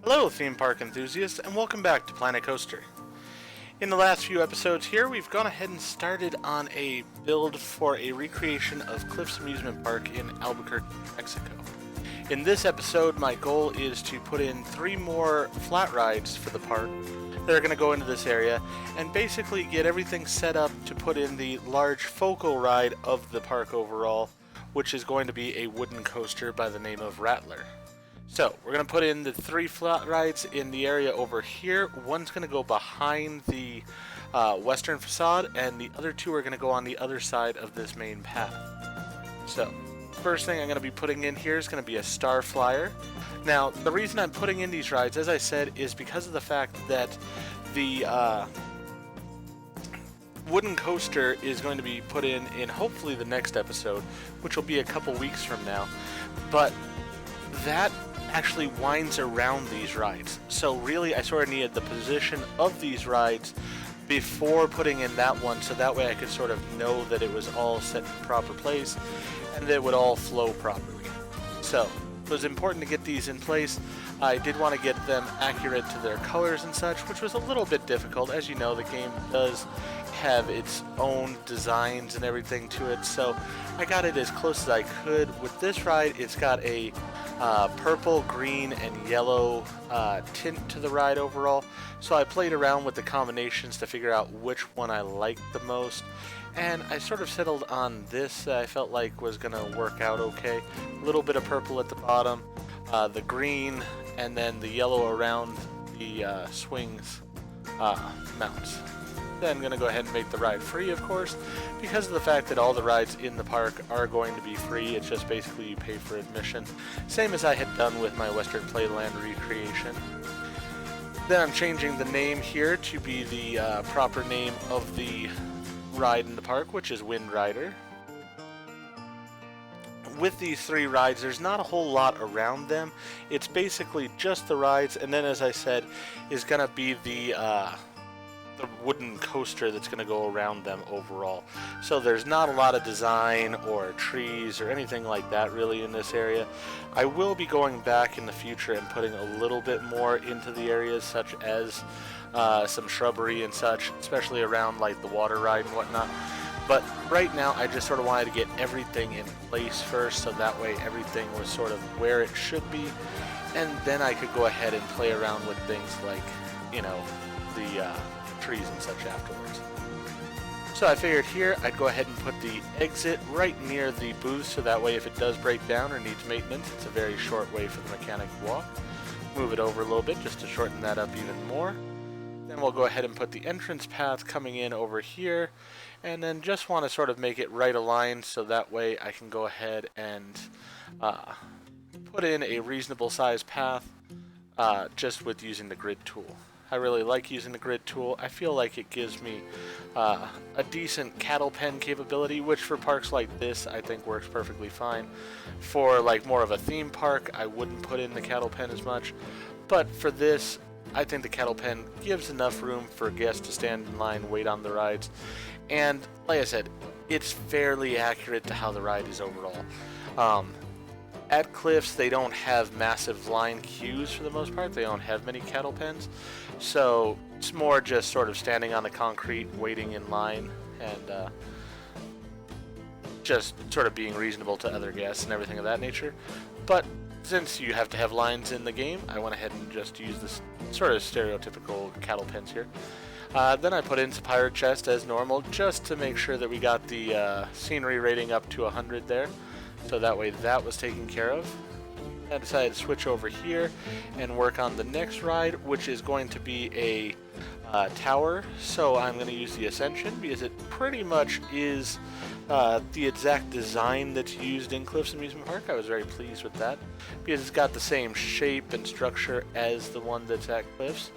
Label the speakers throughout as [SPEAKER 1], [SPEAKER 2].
[SPEAKER 1] Hello, theme park enthusiasts, and welcome back to Planet Coaster. In the last few episodes here, we've gone ahead and started on a build for a recreation of Cliff's Amusement Park in Albuquerque, Mexico. In this episode, my goal is to put in 3 more flat rides for the park that are going to go into this area, and basically get everything set up to put in the large focal ride of the park overall, which is going to be a wooden coaster by the name of Rattler. So, we're going to put in the 3 flat rides in the area over here. One's going to go behind the western facade, and the other 2 are going to go on the other side of this main path. So, first thing I'm going to be putting in here is going to be a Star Flyer. Now, the reason I'm putting in these rides, as I said, is because of the fact that the wooden coaster is going to be put in hopefully the next episode, which will be a couple weeks from now. But that actually winds around these rides. So really, I sort of needed the position of these rides before putting in that one, so that way I could sort of know that it was all set in proper place and that it would all flow properly. So it was important to get these in place. I did want to get them accurate to their colors and such, which was a little bit difficult. As you know, the game does have its own designs and everything to it, so I got it as close as I could. With this ride, it's got a purple, green, and yellow tint to the ride overall, so I played around with the combinations to figure out which one I liked the most, and I sort of settled on this that I felt like was going to work out okay. A little bit of purple at the bottom, the green, and then the yellow around the swings mounts. Then I'm going to go ahead and make the ride free, of course, because of the fact that all the rides in the park are going to be free. It's just basically you pay for admission, same as I had done with my Western Playland recreation. Then I'm changing the name here to be the proper name of the ride in the park, which is Wind Rider. With these 3 rides, there's not a whole lot around them. It's basically just the rides, and then, as I said, is going to be the wooden coaster that's going to go around them overall. So there's not a lot of design or trees or anything like that really in this area. I will be going back in the future and putting a little bit more into the areas, such as some shrubbery and such, especially around like the water ride and whatnot. But right now I just sort of wanted to get everything in place first, so that way everything was sort of where it should be, and then I could go ahead and play around with things like, you know, the trees and such afterwards. So I figured here I'd go ahead and put the exit right near the booth, so that way if it does break down or needs maintenance, it's a very short way for the mechanic to walk. Move it over a little bit just to shorten that up even more. Then we'll go ahead and put the entrance path coming in over here, and then just want to sort of make it right aligned, so that way I can go ahead and put in a reasonable size path just with using the grid tool. I really like using the grid tool. I feel like it gives me a decent cattle pen capability, which for parks like this I think works perfectly fine. For like more of a theme park, I wouldn't put in the cattle pen as much, but for this, I think the cattle pen gives enough room for guests to stand in line, wait on the rides, and like I said, it's fairly accurate to how the ride is overall. At Cliffs, they don't have massive line queues for the most part. They don't have many cattle pens. So it's more just sort of standing on the concrete, waiting in line, and just sort of being reasonable to other guests and everything of that nature. But since you have to have lines in the game, I went ahead and just used this sort of stereotypical cattle pens here. Then I put in some pirate chest as normal, just to make sure that we got the scenery rating up to 100 there. So that way that was taken care of. I decided to switch over here and work on the next ride, which is going to be a tower. So I'm going to use the Ascension because it pretty much is the exact design that's used in Cliffs Amusement Park. I was very pleased with that because it's got the same shape and structure as the one that's at Cliffs.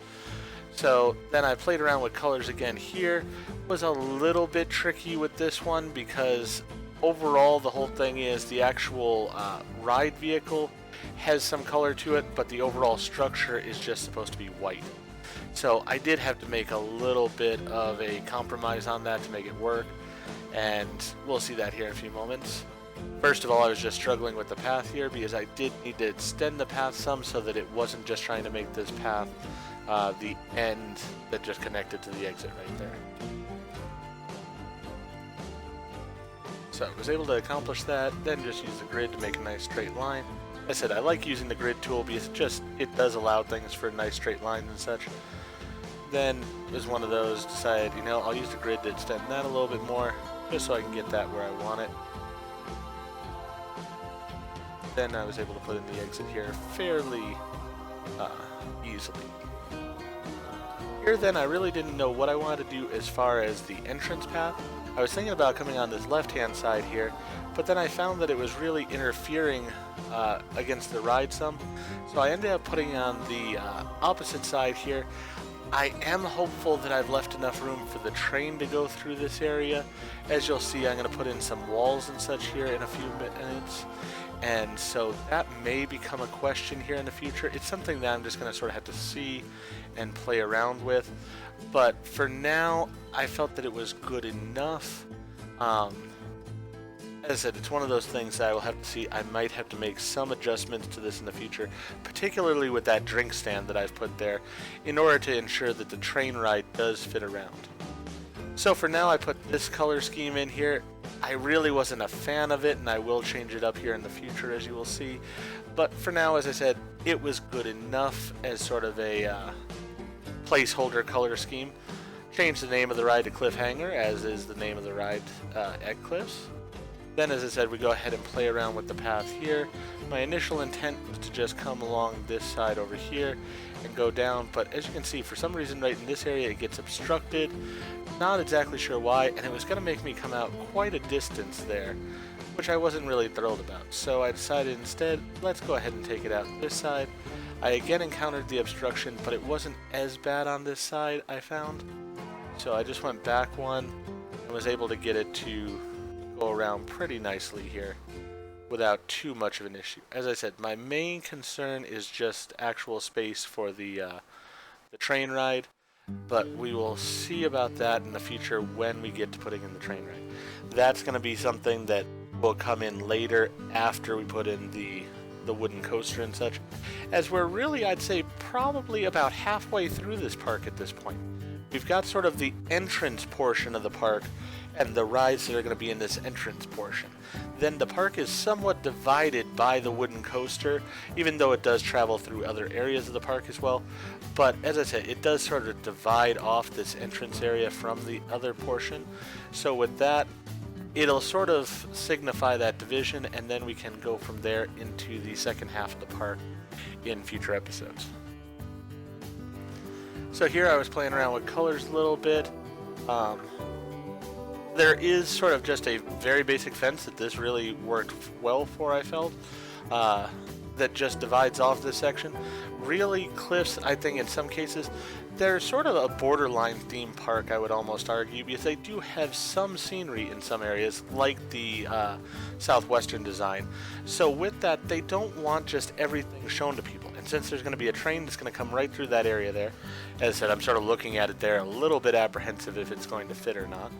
[SPEAKER 1] So then I played around with colors again here. Was a little bit tricky with this one because overall the whole thing is the actual ride vehicle has some color to it, but the overall structure is just supposed to be white. So I did have to make a little bit of a compromise on that to make it work, and we'll see that here in a few moments. First of all, I was just struggling with the path here because I did need to extend the path some so that it wasn't just trying to make this path the end that just connected to the exit right there. So I was able to accomplish that, then just use the grid to make a nice straight line. I said I like using the grid tool because it does allow things for nice straight lines and such. Then it was one of those, decided, you know, I'll use the grid to extend that a little bit more, just so I can get that where I want it. Then I was able to put in the exit here fairly easily. Here then I really didn't know what I wanted to do as far as the entrance path. I was thinking about coming on this left-hand side here, but then I found that it was really interfering against the ride some, so I ended up putting on the opposite side here. I am hopeful that I've left enough room for the train to go through this area. As you'll see, I'm going to put in some walls and such here in a few minutes, and so that may become a question here in the future. It's something that I'm just going to sort of have to see and play around with, but for now I felt that it was good enough. As I said, it's one of those things that I will have to see. I might have to make some adjustments to this in the future, particularly with that drink stand that I've put there, in order to ensure that the train ride does fit around. So for now I put this color scheme in here. I really wasn't a fan of it, and I will change it up here in the future, as you will see. But for now, as I said, it was good enough as sort of a placeholder color scheme. Change the name of the ride to Cliffhanger, as is the name of the ride at Cliffs. Then, as I said, we go ahead and play around with the path here. My initial intent was to just come along this side over here and go down, but as you can see, for some reason right in this area it gets obstructed. Not exactly sure why, and it was going to make me come out quite a distance there, which I wasn't really thrilled about. So I decided instead, let's go ahead and take it out this side. I again encountered the obstruction, but it wasn't as bad on this side, I found. So I just went back one and was able to get it to go around pretty nicely here without too much of an issue. As I said, my main concern is just actual space for the train ride, but we will see about that in the future when we get to putting in the train ride. That's going to be something that will come in later after we put in the wooden coaster and such, as we're really, I'd say, probably about halfway through this park at this point. We've got sort of the entrance portion of the park and the rides that are going to be in this entrance portion. Then the park is somewhat divided by the wooden coaster, even though it does travel through other areas of the park as well. But as I said, it does sort of divide off this entrance area from the other portion. So with that, it'll sort of signify that division, and then we can go from there into the second half of the park in future episodes. So here I was playing around with colors a little bit. There is sort of just a very basic fence that this really worked well for, I felt, that just divides off this section. Really, Cliffs, I think in some cases, they're sort of a borderline theme park, I would almost argue, because they do have some scenery in some areas, like the southwestern design. So with that, they don't want just everything shown to people. And since there's going to be a train that's going to come right through that area there, as I said, I'm sort of looking at it there, a little bit apprehensive if it's going to fit or not.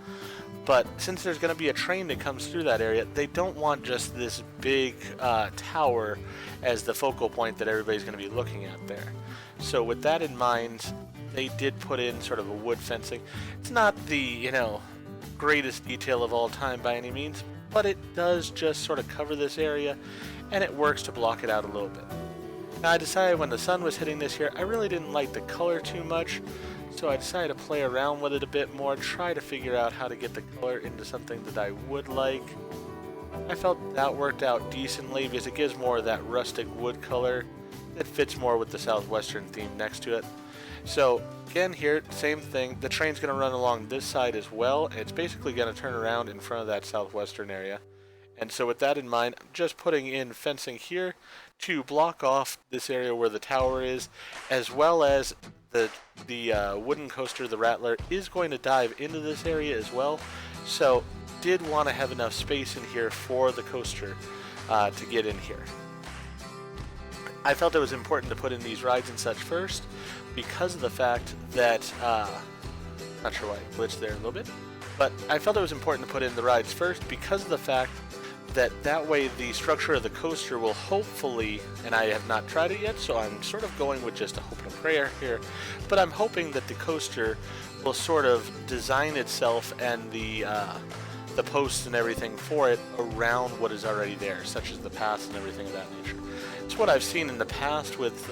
[SPEAKER 1] But since there's going to be a train that comes through that area, they don't want just this big tower as the focal point that everybody's going to be looking at there. So with that in mind, they did put in sort of a wood fencing. It's not the, greatest detail of all time by any means, but it does just sort of cover this area, and it works to block it out a little bit. Now I decided when the sun was hitting this here, I really didn't like the color too much, so I decided to play around with it a bit more, try to figure out how to get the color into something that I would like. I felt that worked out decently because it gives more of that rustic wood color that fits more with the southwestern theme next to it. So again here, same thing, the train's going to run along this side as well, and it's basically going to turn around in front of that southwestern area. And so with that in mind, I'm just putting in fencing here to block off this area where the tower is, as well as the wooden coaster, the Rattler, is going to dive into this area as well. So did want to have enough space in here for the coaster to get in here. I felt it was important to put in these rides and such first because of the fact that, not sure why I glitched there a little bit, but I felt it was important to put in the rides first because of the fact that way the structure of the coaster will hopefully, and I have not tried it yet, so I'm sort of going with just a hope and a prayer here, but I'm hoping that the coaster will sort of design itself and the posts and everything for it around what is already there, such as the paths and everything of that nature. It's what I've seen in the past with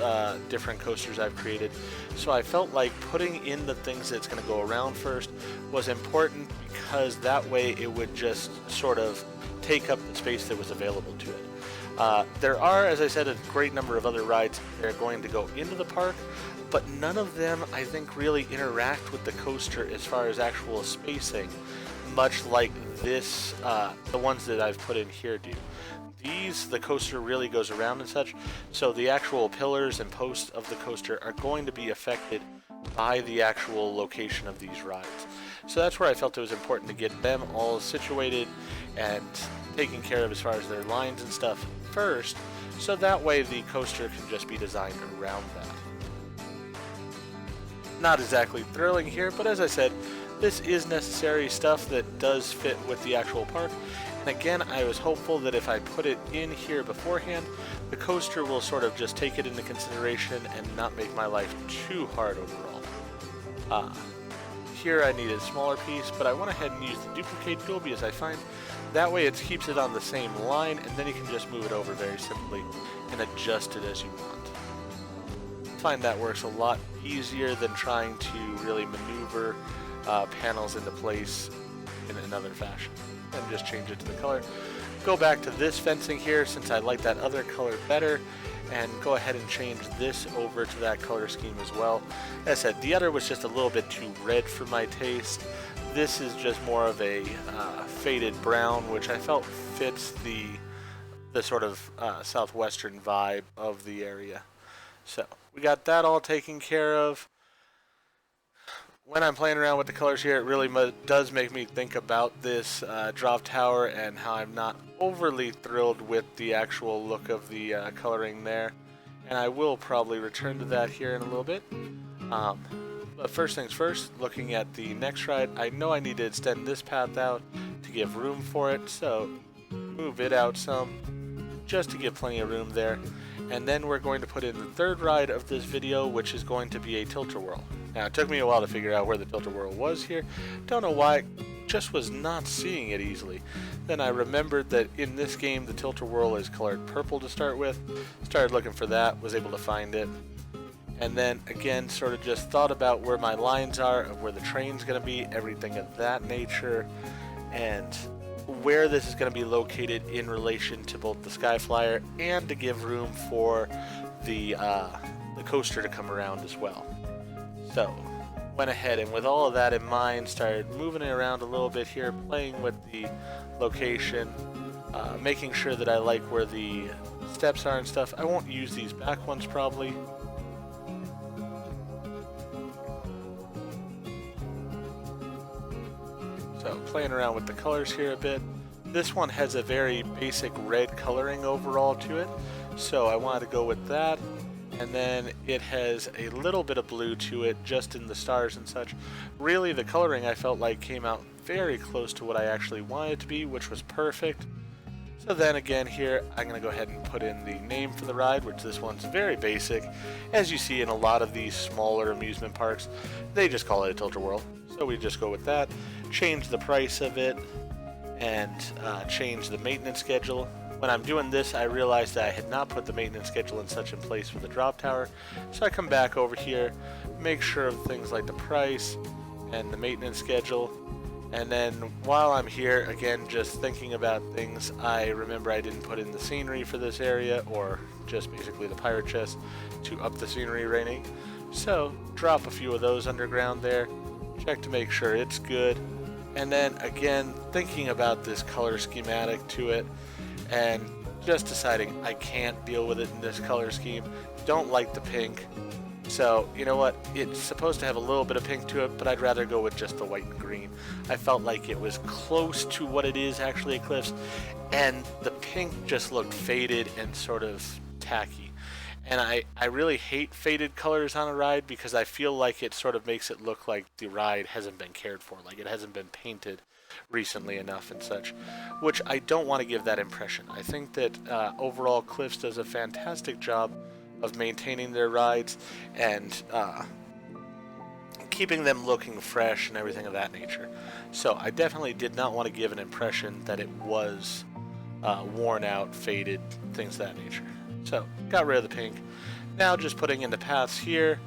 [SPEAKER 1] different coasters I've created, so I felt like putting in the things that's going to go around first was important, because that way it would just sort of take up the space that was available to it. There are, as I said, a great number of other rides that are going to go into the park, but none of them, I think, really interact with the coaster as far as actual spacing, much like this, the ones that I've put in here do. These, the coaster really goes around and such, so the actual pillars and posts of the coaster are going to be affected by the actual location of these rides. So that's where I felt it was important to get them all situated and taken care of as far as their lines and stuff first, so that way the coaster can just be designed around that. Not exactly thrilling here, but as I said, this is necessary stuff that does fit with the actual park. And again, I was hopeful that if I put it in here beforehand, the coaster will sort of just take it into consideration and not make my life too hard overall. Here I needed a smaller piece, but I went ahead and used the duplicate tool because I find that way it keeps it on the same line, and then you can just move it over very simply and adjust it as you want. I find that works a lot easier than trying to really maneuver panels into place in another fashion. And just change it to the color. Go back to this fencing here since I like that other color better, and go ahead and change this over to that color scheme as well. As I said, the other was just a little bit too red for my taste. This is just more of a faded brown, which I felt fits the sort of southwestern vibe of the area. So we got that all taken care of. When I'm playing around with the colors here, it really does make me think about this drop tower and how I'm not overly thrilled with the actual look of the coloring there. And I will probably return to that here in a little bit. But first things first, looking at the next ride, I know I need to extend this path out to give room for it, so move it out some, just to give plenty of room there. And then we're going to put in the third ride of this video, which is going to be a tilt-a-whirl. Now, it took me a while to figure out where the tilt-a-whirl was here. Don't know why, just was not seeing it easily. Then I remembered that in this game, the tilt-a-whirl is colored purple to start with. Started looking for that, was able to find it. And then, again, sort of just thought about where my lines are, of where the train's going to be, everything of that nature, and where this is going to be located in relation to both the Skyflyer and to give room for the coaster to come around as well. So went ahead and with all of that in mind, started moving it around a little bit here, playing with the location, making sure that I like where the steps are and stuff. I won't use these back ones probably. So playing around with the colors here a bit. This one has a very basic red coloring overall to it, so I wanted to go with that. And then it has a little bit of blue to it just in the stars and such. Really, the coloring I felt like came out very close to what I actually wanted it to be, which was perfect. So then again here, I'm going to go ahead and put in the name for the ride, which this one's very basic. As you see in a lot of these smaller amusement parks, they just call it a tilt-a-whirl. So we just go with that, change the price of it, and change the maintenance schedule. When I'm doing this, I realized that I had not put the maintenance schedule and such in place for the drop tower. So I come back over here, make sure of things like the price and the maintenance schedule. And then while I'm here, again, just thinking about things, I remember I didn't put in the scenery for this area, or just basically the pirate chest to up the scenery rating. So drop a few of those underground there, check to make sure it's good. And then again, thinking about this color schematic to it, and just deciding I can't deal with it in this color scheme. Don't like the pink. So, you know what? It's supposed to have a little bit of pink to it, but I'd rather go with just the white and green. I felt like it was close to what it is actually Eclipse, and the pink just looked faded and sort of tacky. And I really hate faded colors on a ride because I feel like it sort of makes it look like the ride hasn't been cared for, like it hasn't been painted recently enough and such, which I don't want to give that impression. I think that overall Cliffs does a fantastic job of maintaining their rides and keeping them looking fresh and everything of that nature. So I definitely did not want to give an impression that it was worn out, faded, things of that nature. So got rid of the pink. Now just putting in the paths here.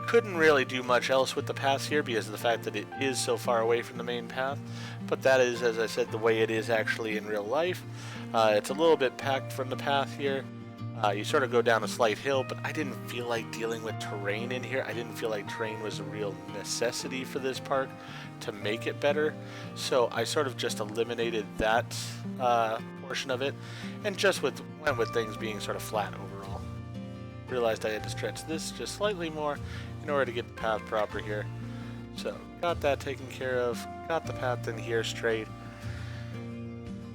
[SPEAKER 1] Couldn't really do much else with the paths here because of the fact that it is so far away from the main path. But that is, as I said, the way it is actually in real life. It's a little bit packed from the path here. You sort of go down a slight hill, but I didn't feel like dealing with terrain in here. I didn't feel like terrain was a real necessity for this park to make it better. So I sort of just eliminated that portion of it and just went with things being sort of flat overall. Realized I had to stretch this just slightly more in order to get the path proper here. So got that taken care of, got the path in here straight.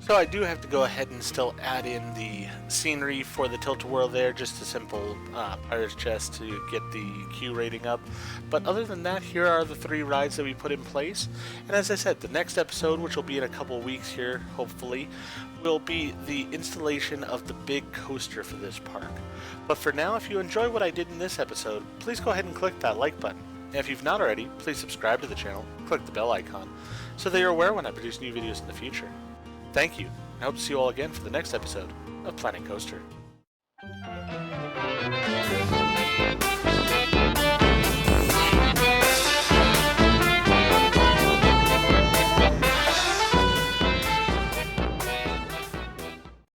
[SPEAKER 1] So I do have to go ahead and still add in the scenery for the tilt-a-whirl there, just a simple Pirate's Chest to get the Q rating up. But other than that, here are the 3 rides that we put in place. And as I said, the next episode, which will be in a couple weeks here, hopefully, will be the installation of the big coaster for this park. But for now, if you enjoy what I did in this episode, please go ahead and click that like button. And if you've not already, please subscribe to the channel, click the bell icon, so that you're aware when I produce new videos in the future. Thank you, and I hope to see you all again for the next episode of Planet Coaster.